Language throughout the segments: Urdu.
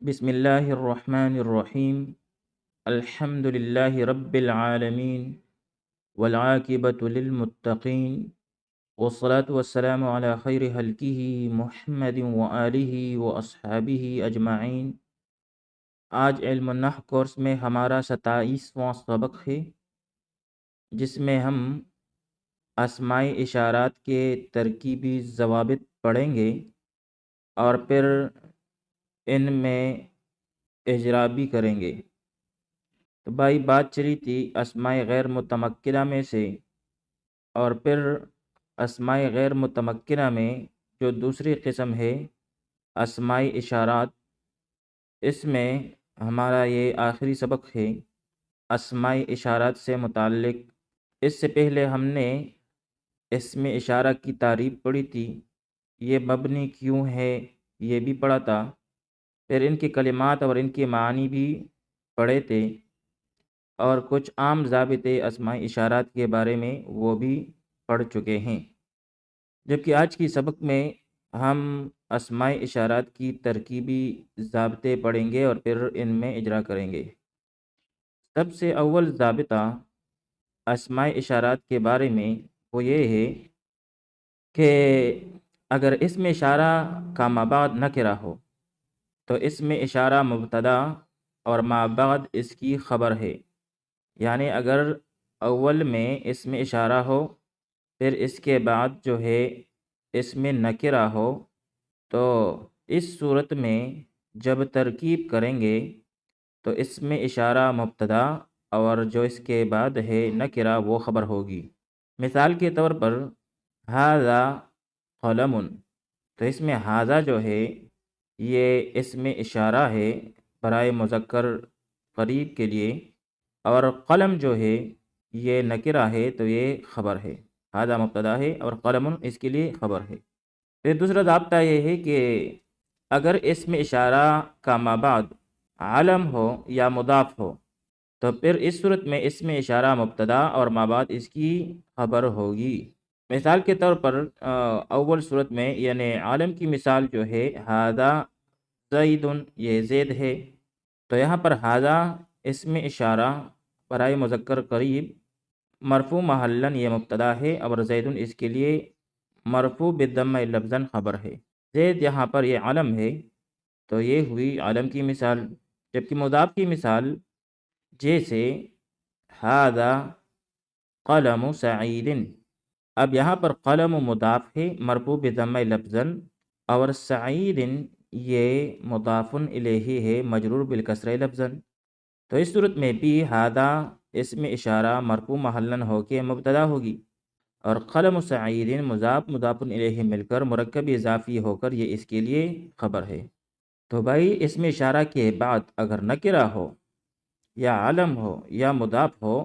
بسم اللہ الرحمن الرحیم الحمد للہ رب العالمین والعاقبۃ للمتقین والصلاة والسلام علی خیر خلقہ محمد وآلہ واصحابہ اجمعین۔ آج علم النحو کورس میں ہمارا 27واں سبق ہے، جس میں ہم اسمائی اشارات کے ترکیبی ضوابط پڑھیں گے اور پھر ان میں اجرا بھی کریں گے۔ تو بھائی بات چلی تھی اسماء غیر متمکنہ میں سے، اور پھر اسماء غیر متمکنہ میں جو دوسری قسم ہے اسماء اشارات، اس میں ہمارا یہ آخری سبق ہے اسماء اشارات سے متعلق۔ اس سے پہلے ہم نے اسم اشارہ کی تعریف پڑھی تھی، یہ مبنی کیوں ہے یہ بھی پڑھا تھا، پھر ان کی کلمات اور ان کے معنی بھی پڑھے تھے، اور کچھ عام ضابطے اسماء اشارات کے بارے میں وہ بھی پڑھ چکے ہیں۔ جبکہ آج کی سبق میں ہم اسماء اشارات کی ترکیبی ضابطے پڑھیں گے اور پھر ان میں اجرا کریں گے۔ سب سے اول ضابطہ اسماء اشارات کے بارے میں وہ یہ ہے کہ اگر اسم اشارہ کا مابعد نکرہ ہو تو اسم اشارہ مبتدا اور مابعد اس کی خبر ہے۔ یعنی اگر اول میں اسم اشارہ ہو پھر اس کے بعد جو ہے اسم نکرہ ہو، تو اس صورت میں جب ترکیب کریں گے تو اسم اشارہ مبتدا اور جو اس کے بعد ہے نکرہ وہ خبر ہوگی۔ مثال کے طور پر ھذا قلم، تو اس میں ھذا جو ہے یہ اسم اشارہ ہے برائے مذکر قریب کے لیے، اور قلم جو ہے یہ نکرہ ہے تو یہ خبر ہے۔ ھذا مبتدا ہے اور قلم اس کے لیے خبر ہے۔ پھر دوسرا ضابطہ یہ ہے کہ اگر اسم اشارہ کا مابعد علم ہو یا مضاف ہو تو پھر اس صورت میں اسم اشارہ مبتدا اور مابعد اس کی خبر ہوگی۔ مثال کے طور پر اول صورت میں یعنی عالم کی مثال جو ہے ھذا زید، یہ زید ہے، تو یہاں پر ھذا اسم اشارہ برائے مذکر قریب مرفوع محلاً یہ مبتدا ہے، اور زید اس کے لیے مرفوع بالضمہ لفظاً خبر ہے۔ زید یہاں پر یہ علم ہے تو یہ ہوئی علم کی مثال۔ جبکہ مضاف کی مثال جیسے ھذا قلم سعید، اب یہاں پر قلم مضاف ہے مرفوع بالضمہ لفظاً، اور سعید یہ مضاف الیہ ہے مجرور بالکسرہ لفظاً، تو اس صورت میں بھی ھذا اسم اشارہ مرفوع محلاً ہو کے مبتدا ہوگی، اور قلم سعید مضاف الیہ مل کر مرکب اضافی ہو کر یہ اس کے لیے خبر ہے۔ تو بھائی اسم اشارہ کے بعد اگر نکرہ ہو یا علم ہو یا مضاف ہو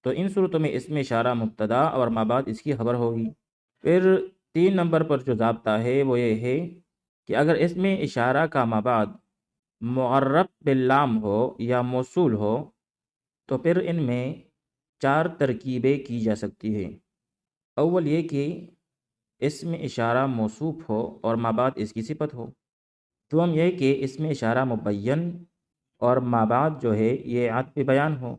تو ان صورتوں میں اسم اشارہ مبتدا اور مابعد اس کی خبر ہوگی۔ پھر 3 نمبر پر جو ضابطہ ہے وہ یہ ہے کہ اگر اسم اشارہ کا مابعد معرف باللام ہو یا موصول ہو تو پھر ان میں 4 ترکیبیں کی جا سکتی ہیں۔ اول یہ کہ اسم اشارہ موصوف ہو اور مابعد اس کی صفت ہو۔ دوم یہ کہ اسم اشارہ مبین اور مابعد جو ہے یہ عطف بیان ہو۔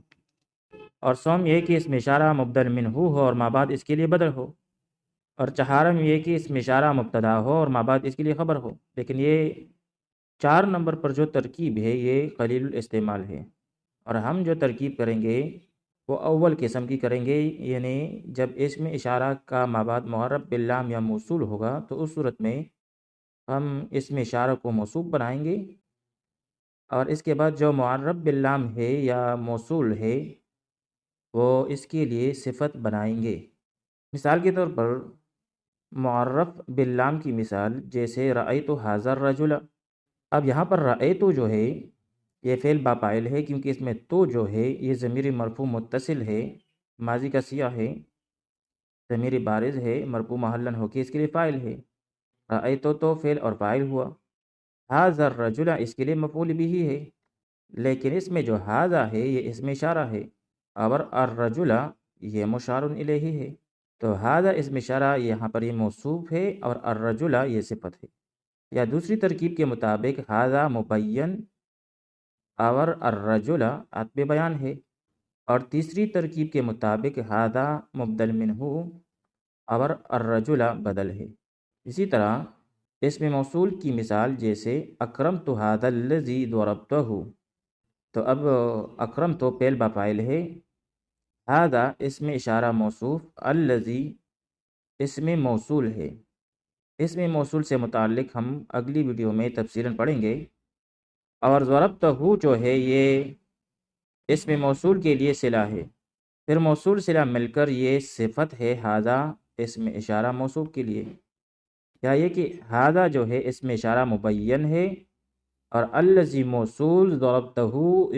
اور سوم یہ کہ اسم اشارہ مبدل منہ ہو اور مابعد اس کے لیے بدل ہو۔ اور چہارم یہ کہ اسم اشارہ مبتدا ہو اور مابعد اس کے لیے خبر ہو۔ لیکن یہ 4 نمبر پر جو ترکیب ہے یہ قلیل الاستعمال ہے، اور ہم جو ترکیب کریں گے وہ اول قسم کی کریں گے، یعنی جب اسم اشارہ کا مابعد معرف باللام یا موصول ہوگا تو اس صورت میں ہم اسم اشارہ کو موصوف بنائیں گے، اور اس کے بعد جو معرف باللام ہے یا موصول ہے وہ اس کے لیے صفت بنائیں گے۔ مثال کے طور پر معرف باللام کی مثال جیسے رأیت ھذا الرجل، اب یہاں پر رأیت جو ہے یہ فعل با فاعل ہے، کیونکہ اس میں تو جو ہے یہ ضمیر مرفوع متصل ہے، ماضی کا صیغہ ہے، ضمیر بارز ہے مرفوع محلاً ہو کے اس کے لیے فاعل ہے۔ رأیت تو فعل اور فاعل ہوا، ھذا الرجل اس کے لیے مفعول بھی ہے، لیکن اس میں جو ھذا ہے یہ اسم اشارہ ہے، اور الرجل یہ مشار الیہ ہے، تو ھذا اسم اشارہ یہاں پر یہ موصوف ہے اور الرجل یہ صفت ہے۔ یا دوسری ترکیب کے مطابق ھذا مبین اور الرجل عطف بیان ہے، اور تیسری ترکیب کے مطابق ھذا مبدل منہ اور الرجل بدل ہے۔ اسی طرح اسم موصول کی مثال جیسے اکرمت ھذا الذی ضربتہ، تو اب اکرمت فعل با فاعل ہے، ھذا اسم اشارہ موصوف، الذی اسم موصول ہے۔ اسم موصول سے متعلق ہم اگلی ویڈیو میں تفصیلاً پڑھیں گے۔ اور ضربتہ جو ہے یہ اسم موصول کے لیے صلہ ہے، پھر موصول صلہ مل کر یہ صفت ہے ھذا اسم اشارہ موصوف کے لیے، یا یہ کہ ھذا جو ہے اسم اشارہ مبین ہے، اور الذی موصول ضربتہ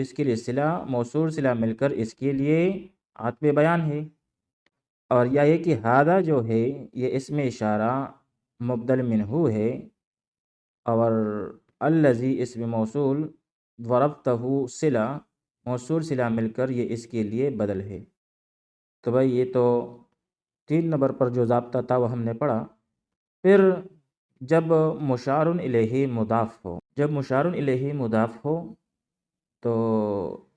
اس کے لیے صلہ، موصول صلہ مل کر اس کے لیے عطف بیان ہے، اور یا یہ کہ ھذا جو ہے یہ اسم اشارہ مبدل منہ ہے، اور الذی اسم موصول ضربتہ صلہ، موصول صلہ مل کر یہ اس کے لیے بدل ہے۔ تو بھائی یہ تو 3 نمبر پر جو ضابطہ تھا وہ ہم نے پڑھا۔ پھر جب مشار الیہ مضاف ہو، جب مشار الیہ مضاف ہو تو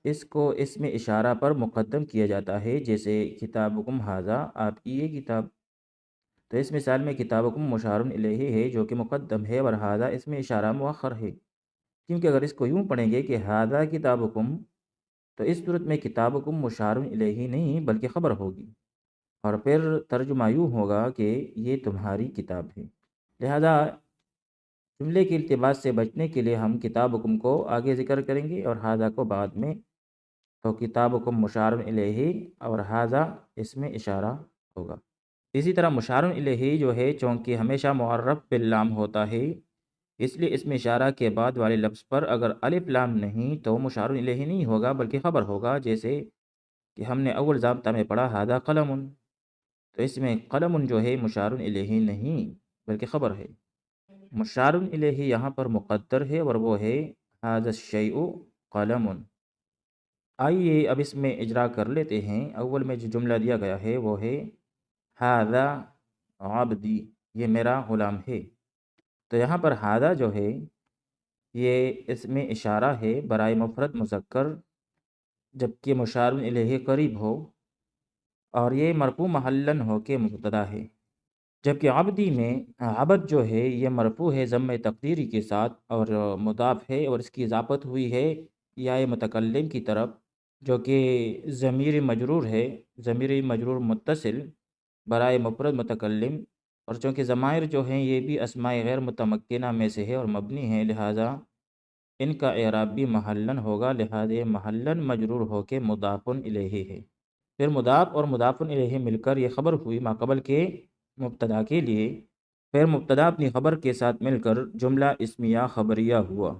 اس کو اسم اشارہ پر مقدم کیا جاتا ہے، جیسے کتابکم ھذا، آپ کی یہ کتاب، تو اس مثال میں کتابکم مشار الیہ ہے جو کہ مقدم ہے، اور ھذا اسم اشارہ مؤخر ہے، کیونکہ اگر اس کو یوں پڑھیں گے کہ ھذا کتابکم، تو اس صورت میں کتابکم مشار الیہ نہیں بلکہ خبر ہوگی، اور پھر ترجمہ یوں ہوگا کہ یہ تمہاری کتاب ہے۔ لہذا جملے کے التباس سے بچنے کے لیے ہم کتابکم کو آگے ذکر کریں گے اور ھذا کو بعد میں، تو کتابکم مشار الیہ اور ھذا اسم اشارہ ہوگا۔ اسی طرح مشار الیہ جو ہے چونکہ ہمیشہ معرف باللام ہوتا ہے، اس لیے اسم اشارہ کے بعد والے لفظ پر اگر الف لام نہیں تو مشار الیہ نہیں ہوگا بلکہ خبر ہوگا، جیسے کہ ہم نے اول ضابطہ میں پڑھا ھذا قلم، تو اس میں قلم جو ہے مشار الیہ نہیں بلکہ خبر ہے۔ مشار الیہ یہاں پر مقدر ہے اور وہ ہے ھذا الشیء قلم۔ آئیے اب اس میں اجرا کر لیتے ہیں۔ اول میں جو جملہ دیا گیا ہے وہ ہے ھذا عبدی، یہ میرا غلام ہے، تو یہاں پر ھذا جو ہے یہ اسم اشارہ ہے برائے مفرد مذکر، جبکہ مشار الیہ قریب ہو، اور یہ مرفوع محلاً ہو کے مبتدا ہے، جبکہ عبدی میں عبد جو ہے یہ مرفوع ہے ضم تقدیری کے ساتھ اور مضاف ہے، اور اس کی اضافت ہوئی ہے یا متکلم کی طرف، جو کہ ضمیر مجرور ہے، ضمیر مجرور متصل برائے مفرد متکلم، اور چونکہ ضمائر جو ہیں یہ بھی اسماء غیر متمکنہ میں سے ہے اور مبنی ہیں، لہٰذا ان کا اعراب بھی محلاً ہوگا، لہٰذا محلاً مجرور ہو کے مضاف الیہ ہے۔ پھر مضاف اور مضاف الیہ مل کر یہ خبر ہوئی ماقبل کے مبتدا کے لیے، پھر مبتدا اپنی خبر کے ساتھ مل کر جملہ اسمیہ خبریہ ہوا۔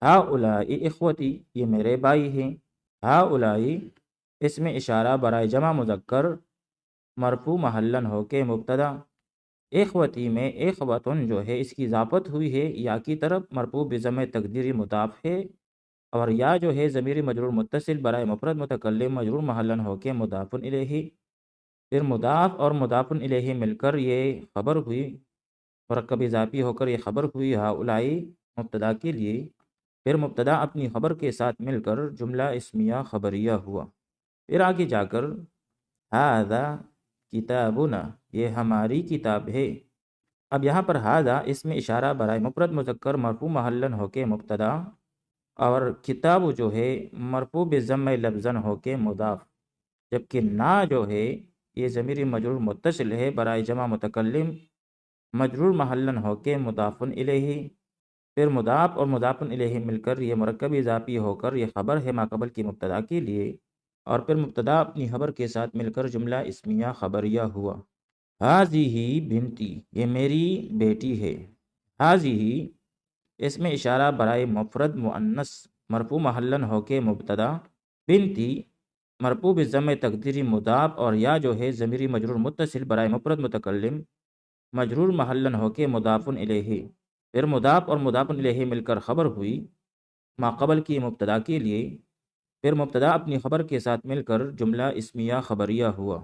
ہؤلاء اخوتی، یہ میرے بھائی ہیں۔ ہؤلاء اسم اشارہ برائے جمع مذکر مرفوع محلاً ہو کے مبتدا، اخوتی میں اخوتن جو ہے اس کی اضافت ہوئی ہے یا کی طرف، مرفوع بضم تقدیری مضاف ہے، اور یا جو ہے ضمیر مجرور متصل برائے مفرد متکلم مجرور محلاً ہو کے مضاف الیہ، پھر مضاف اور مضاف الیہ مل کر یہ خبر ہوئی، مرکب اضافی ہو کر یہ خبر ہوئی ہؤلاء مبتدا کے لیے، پھر مبتدا اپنی خبر کے ساتھ مل کر جملہ اسمیہ خبریہ ہوا۔ پھر آگے جا کر ھذا کتابنا، یہ ہماری کتاب ہے۔ اب یہاں پر ھذا اسم اشارہ برائے مفرد مذکر مرفوع محلاً ہو کے مبتدا، اور کتاب جو ہے مرفوع بضم لفظاً ہو کے مضاف، جبکہ نا جو ہے یہ ضمیر مجرور متصل ہے برائے جمع متکلم مجرور محلاً ہو کے مضاف الیہ، پھر مضاف اور مضاف الیہ مل کر یہ مرکب اضافی ہو کر یہ خبر ہے ماقبل کی مبتدا کے لیے، اور پھر مبتدا اپنی خبر کے ساتھ مل کر جملہ اسمیہ خبریہ ہوا۔ ھذہ بنتی، یہ میری بیٹی ہے۔ ھذہ اسم اشارہ برائے مفرد مؤنث مرفوع محلاً ہو کے مبتدا، بنتی مرفوع بضم تقدیری مضاف، اور یا جو ہے ضمیر مجرور متصل برائے مفرد متکلم مجرور محلاً ہو کے مضاف الیہ، پھر مضاف اور مضاف الیہ مل کر خبر ہوئی ماقبل کی مبتدا کے لیے، پھر مبتدا اپنی خبر کے ساتھ مل کر جملہ اسمیہ خبریہ ہوا۔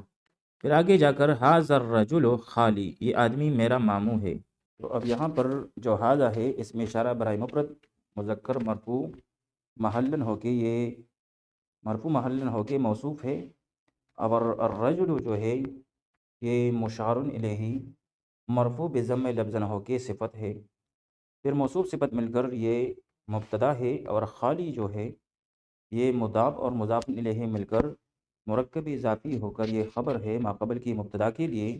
پھر آگے جا کر ھذا الرجل خالی، یہ آدمی میرا ماموں ہے۔ تو اب یہاں پر جو ہاذا ہے اس میں اشارہ برائے مفرد مذکر مرفوع محلن ہو کے موصوف ہے، اور الرجل جو ہے یہ مشار الیہ مرفوع بضم لفظن ہو کے صفت ہے، پھر موصوف صفت مل کر یہ مبتدا ہے، اور خالی جو ہے یہ مضاف اور مضاف الیہ مل کر مرکب اضافی ہو کر یہ خبر ہے ما قبل کی مبتدا کے لیے،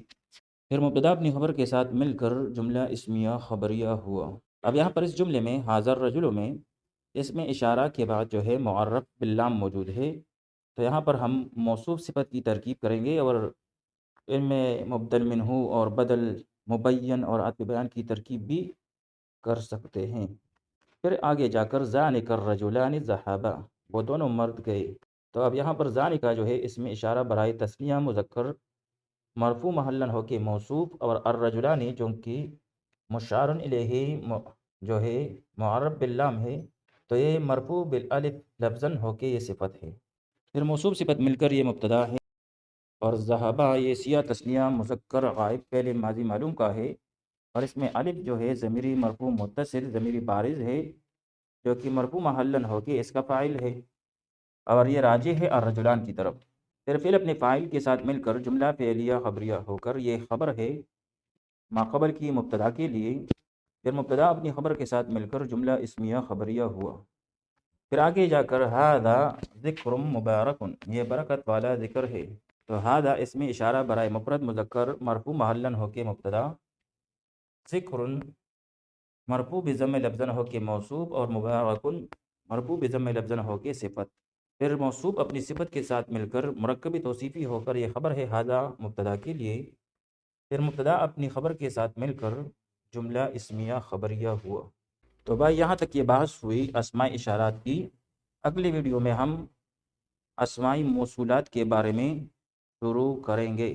پھر مبتدا اپنی خبر کے ساتھ مل کر جملہ اسمیہ خبریہ ہوا۔ اب یہاں پر اس جملے میں حاضر رجلوں میں اس میں اشارہ کے بعد جو ہے معرف باللام موجود ہے، تو یہاں پر ہم موصوف صفت کی ترکیب کریں گے، اور ان میں مبدل منہ اور بدل مبین اور عطف بیان کی ترکیب بھی کر سکتے ہیں۔ پھر آگے جا کر ذالک الرجلان ذهبا، وہ دونوں مرد گئے، تو اب یہاں پر ذالک جو ہے اس میں اشارہ برائے تسنیہ مذکر مرفوع محلن ہو کے موصوف، اور الرجلان جو کہ مشار الیہ جو ہے معرب باللام ہے، تو یہ مرفوع بالالف لفظاً ہو کے یہ صفت ہے، پھر موصوف صفت مل کر یہ مبتدا ہے، اور ذہبا یہ سیاہ تسنیہ مذکر غائب فعل ماضی معلوم کا ہے، اور اس میں الف جو ہے ضمیری مرفوع متصل ضمیری بارز ہے، جو کہ مرفوع محلن ہو کے اس کا فاعل ہے، اور یہ راجع ہے الرجلان کی طرف، پھر فعل اپنے فاعل کے ساتھ مل کر جملہ فعلیہ خبریہ ہو کر یہ خبر ہے ما قبل کی مبتدا کے لیے، پھر مبتدا اپنی خبر کے ساتھ مل کر جملہ اسمیہ خبریہ ہوا۔ پھر آگے جا کر ھذا ذکر مبارک، یہ برکت والا ذکر ہے، تو ھذا اس میں اشارہ برائے مفرد مذکر مرفوع محلن ہو کے مبتدا، ذکر مرفوع بضم لفظن ہو کے موصوف، اور مبارک مرفوع بضم لفظن ہو کے صفت، پھر موصوف اپنی صفت کے ساتھ مل کر مرکب توصیفی ہو کر یہ خبر ہے ھذا مبتدا کے لیے، پھر مبتدا اپنی خبر کے ساتھ مل کر جملہ اسمیہ خبریہ ہوا۔ تو بھائی یہاں تک یہ بحث ہوئی اسماء اشارات کی، اگلی ویڈیو میں ہم اسماء موصولات کے بارے میں شروع کریں گے۔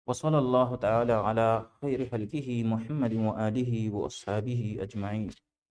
وصلی اللہ تعالی علی خیر خلقہ محمد و آلہ و اصحابہ اجمعین۔